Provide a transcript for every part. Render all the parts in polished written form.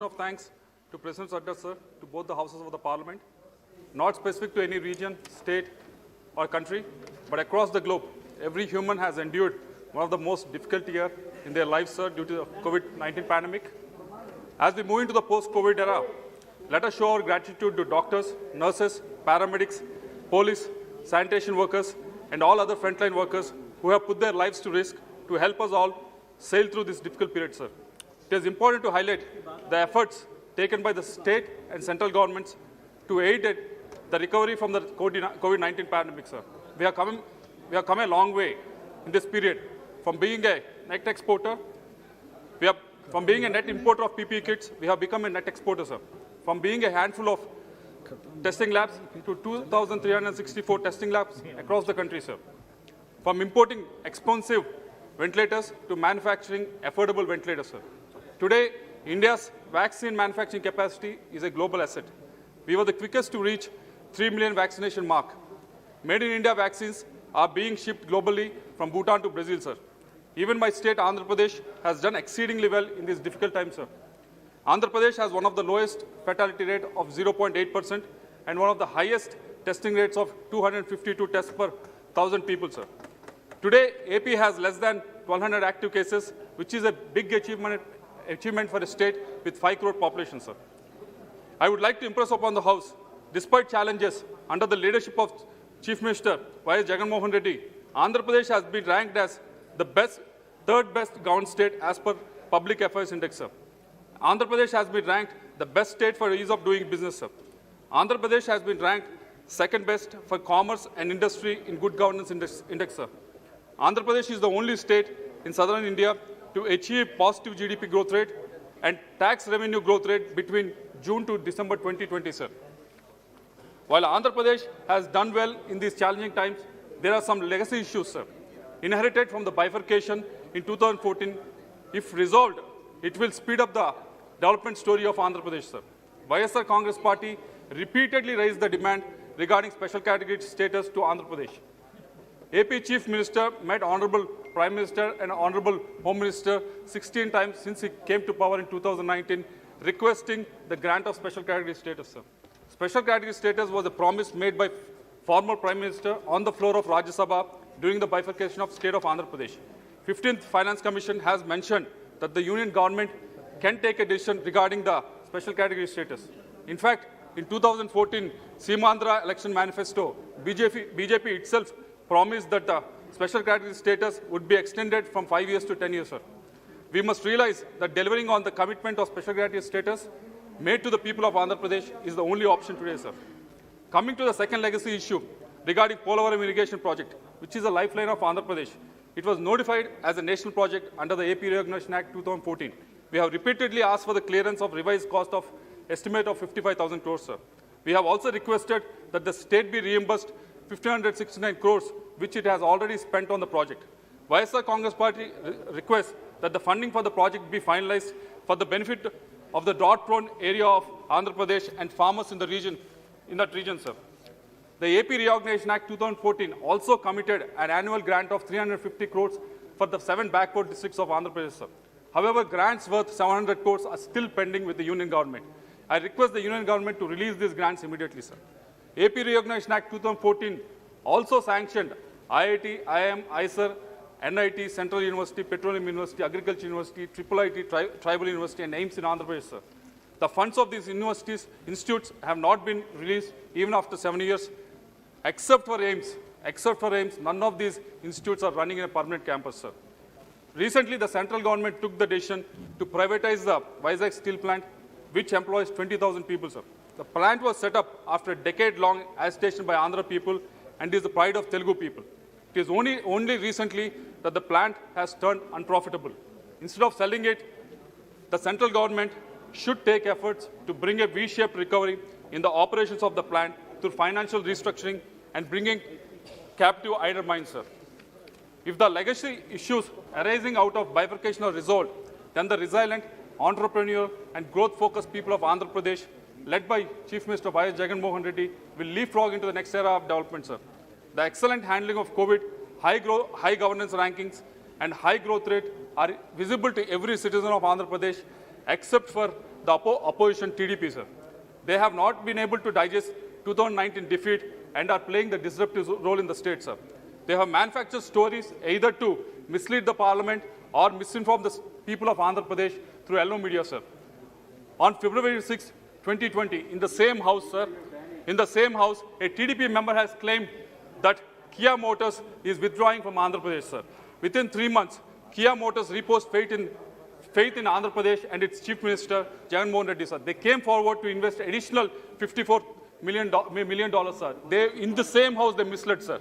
of thanks to President Sadda sir, to both the houses of the Parliament, not specific to any region, state or country, but across the globe. Every human has endured one of the most difficult years in their lives, sir, due to the COVID-19 pandemic. As we move into the post-COVID era, let us show our gratitude to doctors, nurses, paramedics, police, sanitation workers, and all other frontline workers who have put their lives to risk to help us all sail through this difficult period, sir. It is important to highlight the efforts taken by the state and central governments to aid the recovery from the COVID-19 pandemic, sir. We have come a long way in this period from being a net exporter. From being a net importer of PPE kits, we have become a net exporter, sir. From being a handful of testing labs to 2,364 testing labs across the country, sir. From importing expensive ventilators to manufacturing affordable ventilators, sir. Today, India's vaccine manufacturing capacity is a global asset. We were the quickest to reach 3 million vaccination mark. Made in India vaccines are being shipped globally from Bhutan to Brazil, sir. Even my state, Andhra Pradesh, has done exceedingly well in these difficult times, sir. Andhra Pradesh has one of the lowest fatality rate of 0.8% and one of the highest testing rates of 252 tests per 1,000 people, sir. Today, AP has less than 1,200 active cases, which is a big achievement for a state with 5 crore population, sir. I would like to impress upon the House, despite challenges under the leadership of Chief Minister Y.S. Jagan Mohan Reddy, Andhra Pradesh has been ranked as the third best governed state as per Public Affairs Index, sir. Andhra Pradesh has been ranked the best state for ease of doing business, sir. Andhra Pradesh has been ranked second best for commerce and industry in good governance index, sir. Andhra Pradesh is the only state in southern India to achieve positive GDP growth rate and tax revenue growth rate between June to December 2020, sir. While Andhra Pradesh has done well in these challenging times, there are some legacy issues, sir, inherited from the bifurcation in 2014. If resolved, it will speed up the development story of Andhra Pradesh, sir. YSR Congress Party repeatedly raised the demand regarding special category status to Andhra Pradesh. AP Chief Minister met Honorable Prime Minister and Honorable Home Minister 16 times since he came to power in 2019, requesting the grant of special category status, sir. Special category status was a promise made by former Prime Minister on the floor of Rajya Sabha during the bifurcation of state of Andhra Pradesh. 15th Finance Commission has mentioned that the union government can take a decision regarding the special category status. In fact, in 2014 Seemandhra election manifesto, BJP itself promised that the special category status would be extended from 5 years to 10 years, sir. We must realize that delivering on the commitment of special category status made to the people of Andhra Pradesh is the only option today, sir. Coming to the second legacy issue regarding Polavaram irrigation project, which is a lifeline of Andhra Pradesh. It was notified as a national project under the AP Reorganization Act 2014. We have repeatedly asked for the clearance of revised cost of estimate of 55,000 crores, sir. We have also requested that the state be reimbursed 1,569 crores, which it has already spent on the project. YSR Congress Party requests that the funding for the project be finalized for the benefit of the drought-prone area of Andhra Pradesh and farmers in that region, sir. The AP Reorganization Act 2014 also committed an annual grant of 350 crores for the 7 backward districts of Andhra Pradesh, sir. However, grants worth 700 crores are still pending with the union government. I request the union government to release these grants immediately, sir. AP Reorganization Act 2014 also sanctioned IIT, IIM, IISER, NIT, Central University, Petroleum University, Agriculture University, IIIT, Tribal University, and AIMS in Andhra Pradesh, sir. The funds of these institutes have not been released even after 7 years, except for AIMS. None of these institutes are running in a permanent campus, sir. Recently, the central government took the decision to privatize the Vizag steel plant, which employs 20,000 people, sir. The plant was set up after a decade-long agitation by Andhra people and is the pride of Telugu people. It is only recently that the plant has turned unprofitable. Instead of selling it, the central government should take efforts to bring a V-shaped recovery in the operations of the plant through financial restructuring and bringing captive idle minds, sir. If the legacy issues arising out of bifurcation are resolved, then the resilient, entrepreneurial and growth-focused people of Andhra Pradesh, led by Chief Minister Y.S. Jagan Mohan Reddy, will leapfrog into the next era of development, sir. The excellent handling of COVID, high governance rankings and high growth rate are visible to every citizen of Andhra Pradesh, except for the opposition TDP, sir. They have not been able to digest 2019 defeat and are playing the disruptive role in the state, sir. They have manufactured stories either to mislead the parliament or misinform the people of Andhra Pradesh through yellow media, sir. On February 6, 2020, in the same house, sir, in the same house, a TDP member has claimed that Kia Motors is withdrawing from Andhra Pradesh, sir. Within 3 months, Kia Motors reposed faith in Andhra Pradesh and its Chief Minister, Jagan Mohan Reddy, sir. They came forward to invest additional $54 million, sir. In the same house, they misled, sir.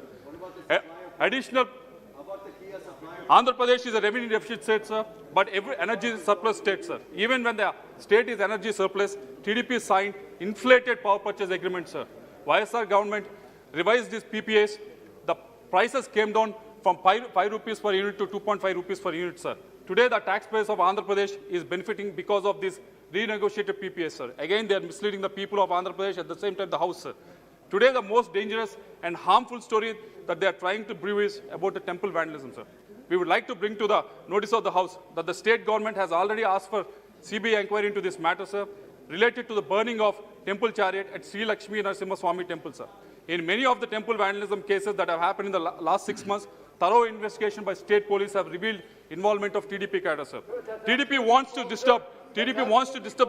Additional. Andhra Pradesh is a revenue deficit state, sir, but every energy surplus state, sir. Even when the state is energy surplus, TDP signed inflated power purchase agreement, sir. YSR government revised these PPAs. The prices came down from 5 rupees per unit to 2.5 rupees per unit, sir. Today, the taxpayers of Andhra Pradesh is benefiting because of this renegotiated PPAs, sir. Again, they are misleading the people of Andhra Pradesh, at the same time the House, sir. Today, the most dangerous and harmful story that they are trying to brew is about the temple vandalism, sir. We would like to bring to the notice of the House that the state government has already asked for CBI inquiry into this matter, sir, related to the burning of temple chariot at Sri Lakshmi Narasimha Swami temple, sir. In many of the temple vandalism cases that have happened in the last 6 months, thorough investigation by state police have revealed involvement of TDP cadre, sir. TDP wants to disturb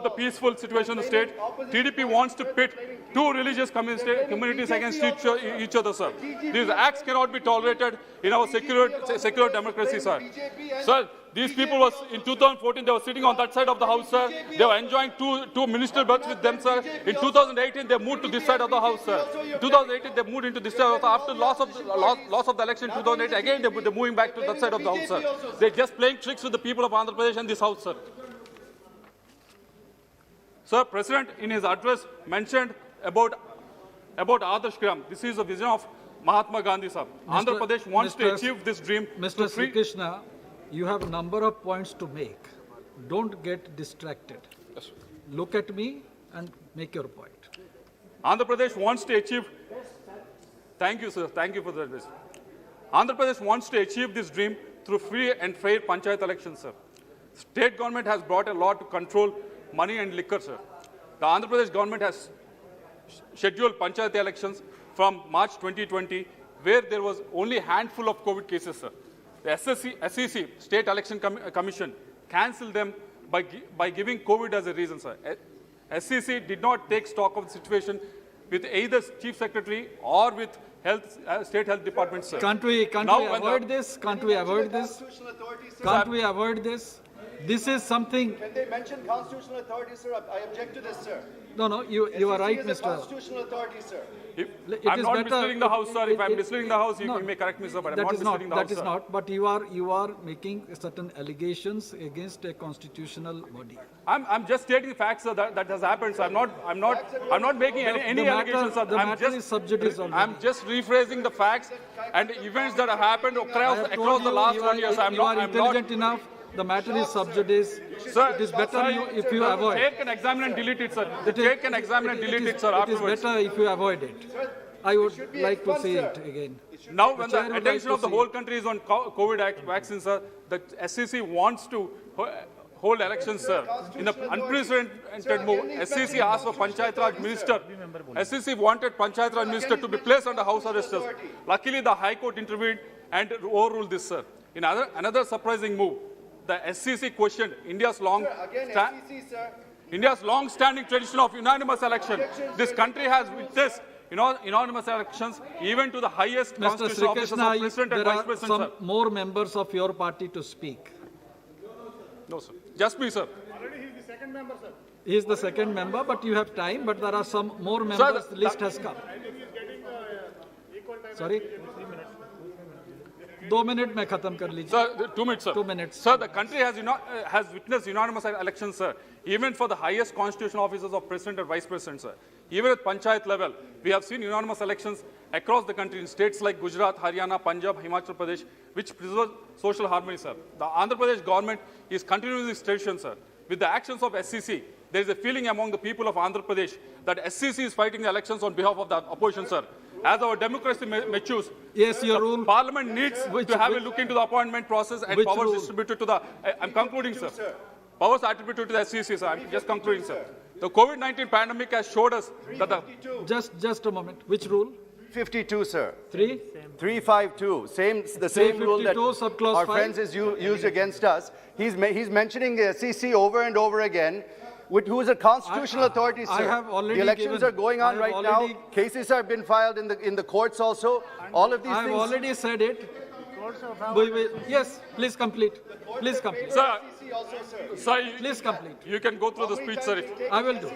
the peaceful situation in the state. TDP wants to pit two religious communities against each other, sir. These acts cannot be tolerated in our secular democracy, sir. Sir, these people was in 2014, they were sitting on that side of the house, sir. They were enjoying two ministerial berths with them, sir. In 2018, they moved to this side of the house, sir. In 2018, they moved into this side of the house. After loss of the election in 2008, again they're moving back to that side of the house, sir. They're just playing tricks with the people of Andhra Pradesh and this house, sir. Sir, President in his address mentioned about Adarsh Gram. This is a vision of Mahatma Gandhi, sir. Andhra Pradesh wants to achieve this dream. Mr. Sri Krishna, you have a number of points to make. Don't get distracted. Yes. Look at me and make your point. Andhra Pradesh wants to achieve. Thank you, sir. Thank you for the advice. Andhra Pradesh wants to achieve this dream through free and fair panchayat elections, sir. State government has brought a law to control money and liquor, sir. The Andhra Pradesh government has scheduled panchayat elections from March 2020, where there was only a handful of COVID cases, sir. The SEC, State Election Commission, cancelled them by giving COVID as a reason, sir. SEC did not take stock of the situation with either Chief Secretary or with State Health Department, sir. Can't we avoid this? Can't we avoid this? Can't we avoid this? This is something. When they mention constitutional authority, sir, I object to this, sir. No, you are right, Mr. Constitutional authority, sir. I'm not misleading the House, sir. If I'm misleading the House, you may correct me, sir, but I'm not misleading the House, sir. That is not, but you are making certain allegations against a constitutional body. I'm just stating facts, sir, that has happened, sir. I'm not making any allegations, sir. The matter is sub judice already. I'm just rephrasing the facts and events that have happened across the last 1 year, sir. You are intelligent enough. The matter is sub judice. Sir, it is better if you avoid. Take and examine and delete it, sir. Take and examine and delete it, sir, afterwards. It is better if you avoid it. I would like to say it again. Now, when the attention of the whole country is on COVID vaccines, sir, the SEC wants to hold elections, sir. In an unprecedented move, SEC asked for Panchayat Raj Minister. SEC wanted Panchayat Raj Minister to be placed under house arrest. Luckily, the High Court intervened and overruled this, sir. In another surprising move, the SEC questioned India's long-standing tradition of unanimous election. This country has witnessed unanimous elections even to the highest constitutional offices of President and Vice President, sir. There are some more members of your party to speak. No, sir. Just me, sir. Already he is the second member, sir. He is the second member, but you have time. But there are some more members. The list has come. I think he is getting equal time. Sorry. 2 minutes में खत्म कर लीजिए. Sir, 2 minutes, sir. 2 minutes. Sir, the country has witnessed unanimous elections, sir, even for the highest constitutional offices of President and Vice President, sir. Even at Panchayat level, we have seen unanimous elections across the country in states like Gujarat, Haryana, Punjab, Himachal Pradesh, which preserve social harmony, sir. The Andhra Pradesh government is continuing this tradition, sir. With the actions of SEC, there is a feeling among the people of Andhra Pradesh that SEC is fighting the elections on behalf of the opposition, sir. As our democracy matures, yes, your rule. Parliament needs to have a look into the appointment process and powers distributed to the. I'm concluding, sir. Powers attributed to the SEC, sir. I'm just concluding, sir. The COVID-19 pandemic has showed us that the 352. Just a moment. Which rule? 52, sir. 3? 352. The same rule that 352, subclause our 5. friends has used against us. He's mentioning the SEC over and over again. Who is a constitutional authority, sir? I have already the elections given- are going on I have right now. already- Cases have been filed in the courts also. All of these I have things. already said it. Courts of Yes, please complete. Please complete. Sir, SEC also, sir. sir, Please complete. you can go through the speech, sir. I will do.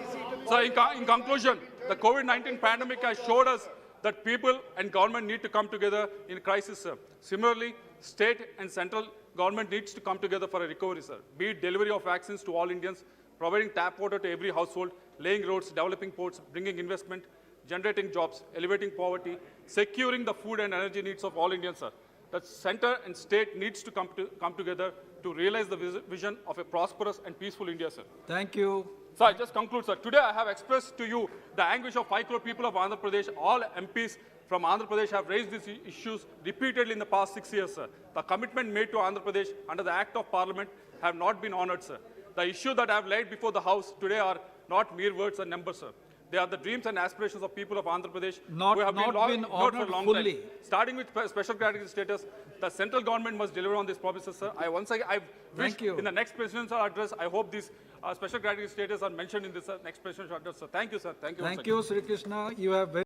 So in conclusion, the COVID-19 pandemic has showed us that people and government need to come together in crisis, sir. Similarly, state and central government needs to come together for a recovery, sir. Be it delivery of vaccines to all Indians, providing tap water to every household, laying roads, developing ports, bringing investment, generating jobs, elevating poverty, securing the food and energy needs of all Indians, sir. The center and state needs to come together to realize the vision of a prosperous and peaceful India, sir. Thank you. So I just conclude, sir. Today I have expressed to you the anguish of 5 crore people of Andhra Pradesh. All MPs from Andhra Pradesh have raised these issues repeatedly in the past 6 years, sir. The commitment made to Andhra Pradesh under the Act of Parliament have not been honored, sir. The issues that I have laid before the House today are not mere words and numbers, sir. They are the dreams and aspirations of people of Andhra Pradesh Not- who have not been been ignored for a honoured long fully. time. Starting with special category status, the central government must deliver on these promises, sir. I wish Thank you. in the next presidential address, I hope these special category status are mentioned in this next presidential address, sir. Thank you, sir. Thank you. once Thank again. you, Sri Krishna. You have very